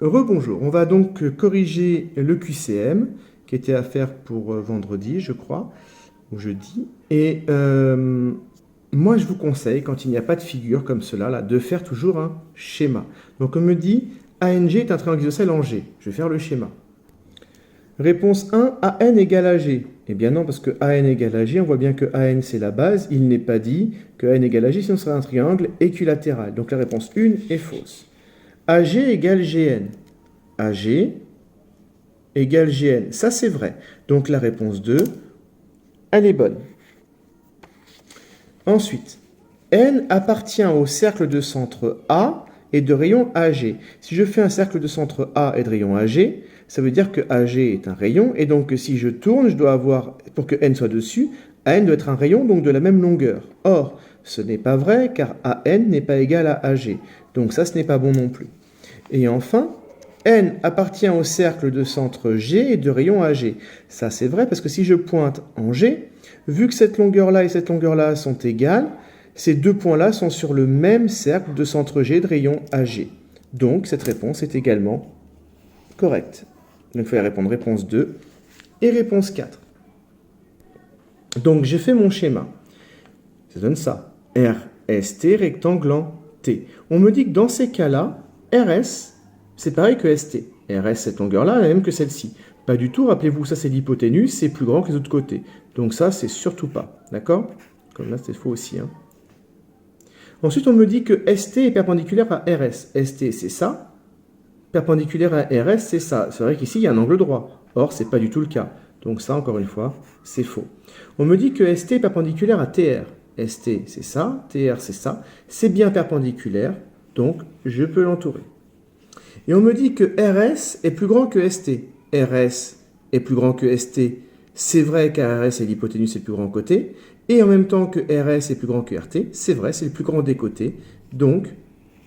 Rebonjour, on va donc corriger le QCM qui était à faire pour vendredi, je crois, ou jeudi. Et moi, je vous conseille, quand il n'y a pas de figure comme cela, là, de faire toujours un schéma. Donc on me dit, ANG est un triangle isocèle en G. Je vais faire le schéma. Réponse 1, AN égale à G. Eh bien non, parce que AN égale à G, on voit bien que AN c'est la base, il n'est pas dit que AN égale à G, sinon ce serait un triangle équilatéral. Donc la réponse 1 est fausse. AG égale GN. AG égale GN. Ça, c'est vrai. Donc, la réponse 2, elle est bonne. Ensuite, N appartient au cercle de centre A et de rayon AG. Si je fais un cercle de centre A et de rayon AG, ça veut dire que AG est un rayon. Et donc, si je tourne, je dois avoir, pour que N soit dessus, AN doit être un rayon, donc de la même longueur. Or, ce n'est pas vrai, car AN n'est pas égal à AG. Donc, ça, ce n'est pas bon non plus. Et enfin, N appartient au cercle de centre G et de rayon AG. Ça, c'est vrai parce que si je pointe en G, vu que cette longueur-là et cette longueur-là sont égales, ces deux points-là sont sur le même cercle de centre G et de rayon AG. Donc, cette réponse est également correcte. Donc, il fallait répondre réponse 2 et réponse 4. Donc, j'ai fait mon schéma. Ça donne ça. RST, rectangle en T. On me dit que dans ces cas-là, RS, c'est pareil que ST. RS, cette longueur-là, est la même que celle-ci. Pas du tout, rappelez-vous, ça c'est l'hypoténuse, c'est plus grand que les autres côtés. Donc ça, c'est surtout pas. D'accord? Comme là, c'est faux aussi. Hein. Ensuite, on me dit que ST est perpendiculaire à RS. ST, c'est ça. Perpendiculaire à RS, c'est ça. C'est vrai qu'ici, il y a un angle droit. Or, c'est pas du tout le cas. Donc ça, encore une fois, c'est faux. On me dit que ST est perpendiculaire à TR. ST, c'est ça. TR, c'est ça. C'est bien perpendiculaire. Donc, je peux l'entourer. Et on me dit que RS est plus grand que ST. RS est plus grand que ST. C'est vrai car RS est l'hypoténuse, c'est le plus grand côté. Et en même temps que RS est plus grand que RT, c'est vrai, c'est le plus grand des côtés. Donc,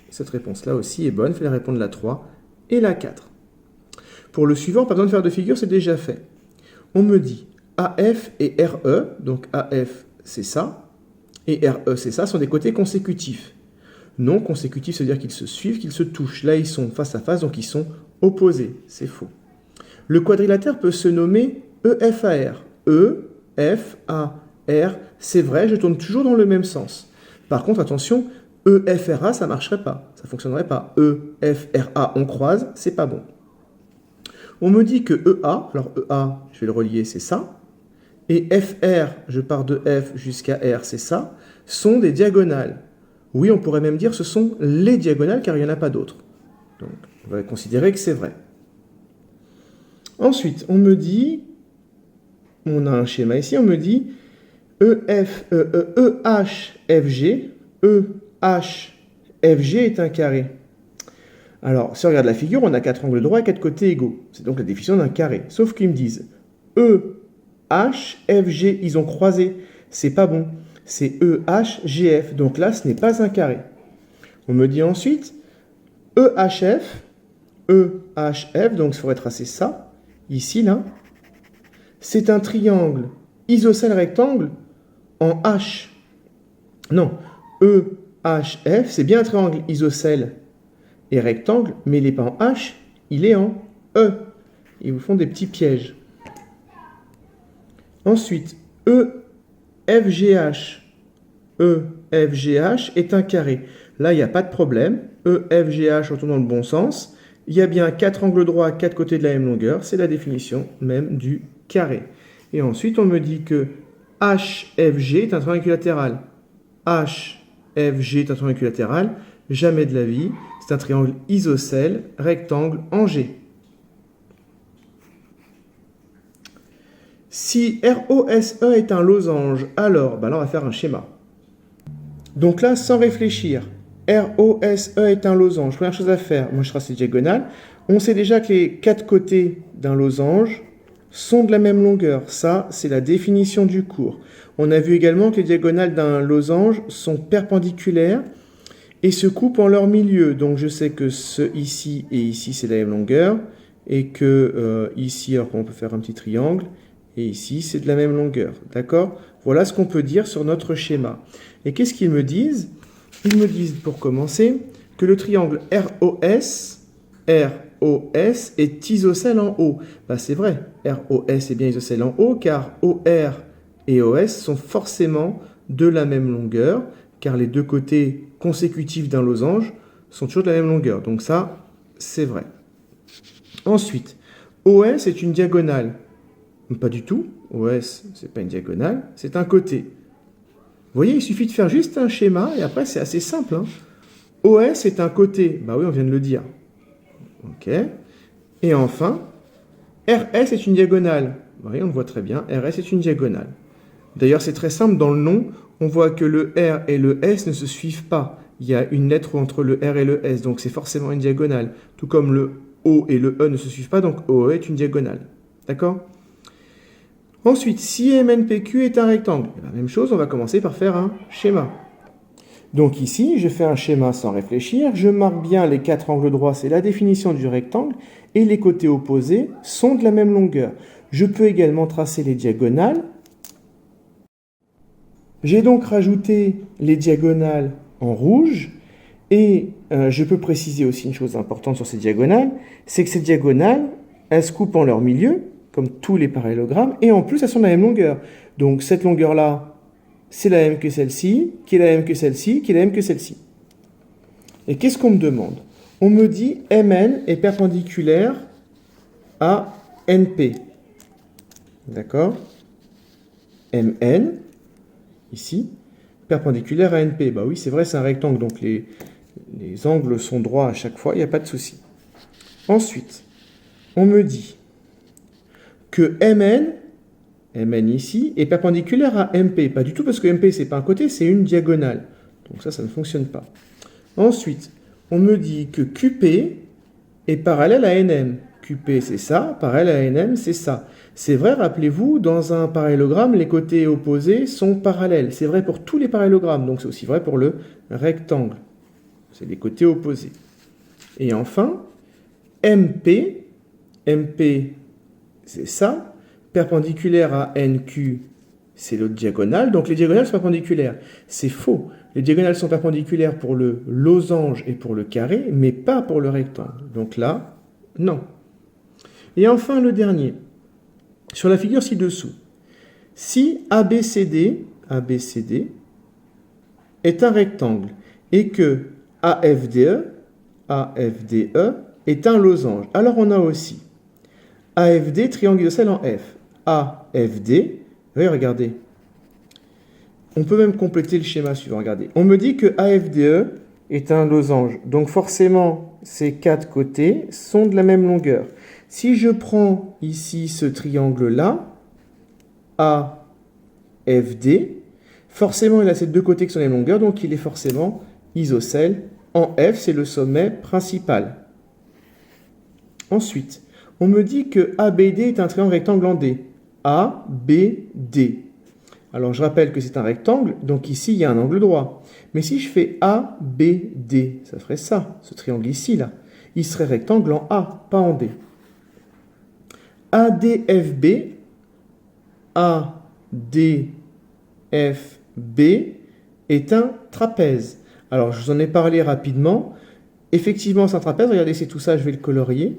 cette réponse-là aussi est bonne. Il fallait répondre la 3 et la 4. Pour le suivant, pas besoin de faire de figure, c'est déjà fait. On me dit AF et RE, donc AF c'est ça, et RE c'est ça, sont des côtés consécutifs. Non consécutifs, c'est-à-dire qu'ils se suivent, qu'ils se touchent. Là, ils sont face à face, donc ils sont opposés. C'est faux. Le quadrilatère peut se nommer EFAR. E, F, A, R. C'est vrai, je tourne toujours dans le même sens. Par contre, attention, EFRA, ça ne marcherait pas. Ça ne fonctionnerait pas. EFRA, on croise, c'est pas bon. On me dit que EA, alors EA, je vais le relier, c'est ça. Et FR, je pars de F jusqu'à R, c'est ça, sont des diagonales. Oui, on pourrait même dire que ce sont les diagonales, car il n'y en a pas d'autres. Donc, on va considérer que c'est vrai. Ensuite, on me dit, on a un schéma ici, on me dit EHFG est un carré. Alors, si on regarde la figure, on a 4 angles droits et 4 côtés égaux. C'est donc la définition d'un carré. Sauf qu'ils me disent EHFG, ils ont croisé. C'est pas bon. C'est EHGF. Donc là, ce n'est pas un carré. On me dit ensuite EHF, donc il faudrait tracer ça, ici, là. C'est un triangle isocèle rectangle en H. Non, EHF, c'est bien un triangle isocèle et rectangle, mais il n'est pas en H, il est en E. Ils vous font des petits pièges. Ensuite, EFGH est un carré. Là, il n'y a pas de problème. EFGH, on tourne dans le bon sens. Il y a bien 4 angles droits, 4 côtés de la même longueur. C'est la définition même du carré. Et ensuite, on me dit que HFG est un triangle équilatéral. HFG est un triangle équilatéral. Jamais de la vie. C'est un triangle isocèle, rectangle en G. Si ROSE est un losange, alors là, on va faire un schéma. Donc là, sans réfléchir, ROSE est un losange. Première chose à faire, moi je trace les diagonales. On sait déjà que les 4 côtés d'un losange sont de la même longueur. Ça, c'est la définition du cours. On a vu également que les diagonales d'un losange sont perpendiculaires et se coupent en leur milieu. Donc je sais que ce ici et ici, c'est la même longueur. Et que ici, alors on peut faire un petit triangle. Et ici, c'est de la même longueur. D'accord? Voilà ce qu'on peut dire sur notre schéma. Et qu'est-ce qu'ils me disent? Ils me disent, pour commencer, que le triangle ROS ROS est isocèle en O. Bah, c'est vrai, ROS est bien isocèle en O, car OR et OS sont forcément de la même longueur, car les deux côtés consécutifs d'un losange sont toujours de la même longueur. Donc ça, c'est vrai. Ensuite, OS est une diagonale. Pas du tout. OS, c'est pas une diagonale, c'est un côté. Vous voyez, il suffit de faire juste un schéma, et après, c'est assez simple. Hein. OS est un côté. Bah oui, on vient de le dire. OK. Et enfin, RS est une diagonale. Vous voyez, on le voit très bien. RS est une diagonale. D'ailleurs, c'est très simple. Dans le nom, on voit que le R et le S ne se suivent pas. Il y a une lettre entre le R et le S, donc c'est forcément une diagonale. Tout comme le O et le E ne se suivent pas, donc OE est une diagonale. D'accord? Ensuite, si MNPQ est un rectangle, la même chose, on va commencer par faire un schéma. Donc ici, je fais un schéma sans réfléchir, je marque bien les 4 angles droits, c'est la définition du rectangle, et les côtés opposés sont de la même longueur. Je peux également tracer les diagonales. J'ai donc rajouté les diagonales en rouge, et je peux préciser aussi une chose importante sur ces diagonales, c'est que ces diagonales, elles se coupent en leur milieu, comme tous les parallélogrammes, et en plus, elles sont de la même longueur. Donc cette longueur-là, c'est la même que celle-ci, qui est la même que celle-ci, qui est la même que celle-ci. Et qu'est-ce qu'on me demande? On me dit MN est perpendiculaire à NP. D'accord? MN, ici, perpendiculaire à NP. Bah oui, c'est vrai, c'est un rectangle, donc les angles sont droits à chaque fois, il n'y a pas de souci. Ensuite, on me dit que MN ici est perpendiculaire à MP. Pas du tout parce que MP, c'est pas un côté, c'est une diagonale. Donc ça ne fonctionne pas. Ensuite, on me dit que QP est parallèle à NM. QP, c'est ça, parallèle à NM, c'est ça. C'est vrai, rappelez-vous, dans un parallélogramme, les côtés opposés sont parallèles. C'est vrai pour tous les parallélogrammes, donc c'est aussi vrai pour le rectangle. C'est les côtés opposés. Et enfin, MP, c'est ça. Perpendiculaire à NQ, c'est l'autre diagonale. Donc les diagonales sont perpendiculaires. C'est faux. Les diagonales sont perpendiculaires pour le losange et pour le carré, mais pas pour le rectangle. Donc là, non. Et enfin, le dernier. Sur la figure ci-dessous. Si ABCD est un rectangle et que AFDE est un losange, alors on a aussi AFD, triangle isocèle en F. AFD, oui, regardez. On peut même compléter le schéma suivant, regardez. On me dit que AFDE est un losange. Donc forcément, ces 4 côtés sont de la même longueur. Si je prends ici ce triangle-là, AFD, forcément il a ces 2 côtés qui sont de la même longueur, donc il est forcément isocèle en F, c'est le sommet principal. Ensuite, on me dit que ABD est un triangle rectangle en D. ABD. Alors, je rappelle que c'est un rectangle, donc ici, il y a un angle droit. Mais si je fais ABD, ça ferait ça, ce triangle ici, là. Il serait rectangle en A, pas en D. ADFB, est un trapèze. Alors, je vous en ai parlé rapidement. Effectivement, c'est un trapèze. Regardez, c'est tout ça, je vais le colorier.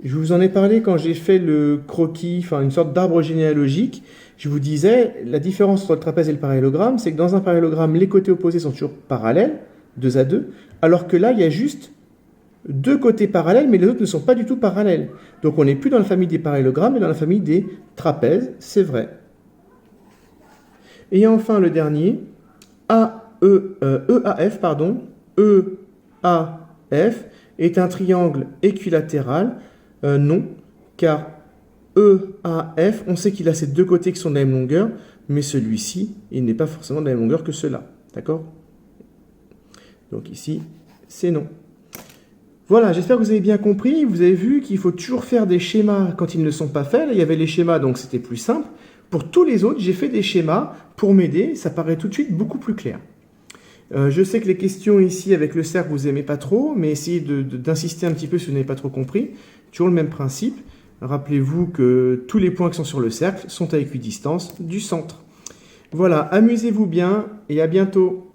Je vous en ai parlé quand j'ai fait le croquis, enfin une sorte d'arbre généalogique. Je vous disais, la différence entre le trapèze et le parallélogramme, c'est que dans un parallélogramme, les côtés opposés sont toujours parallèles, 2 à 2, alors que là, il y a juste 2 côtés parallèles, mais les autres ne sont pas du tout parallèles. Donc on n'est plus dans la famille des parallélogrammes, mais dans la famille des trapèzes, c'est vrai. Et enfin, le dernier, EAF est un triangle équilatéral. Non, car EAF, on sait qu'il a ces 2 côtés qui sont de la même longueur, mais celui-ci, il n'est pas forcément de la même longueur que cela. D'accord? Donc ici, c'est non. Voilà, j'espère que vous avez bien compris. Vous avez vu qu'il faut toujours faire des schémas quand ils ne sont pas faits. Là, il y avait les schémas, donc c'était plus simple. Pour tous les autres, j'ai fait des schémas pour m'aider. Ça paraît tout de suite beaucoup plus clair. Je sais que les questions ici avec le cercle, vous n'aimez pas trop, mais essayez d'insister un petit peu si vous n'avez pas trop compris. Toujours le même principe. Rappelez-vous que tous les points qui sont sur le cercle sont à équidistance du centre. Voilà, amusez-vous bien et à bientôt.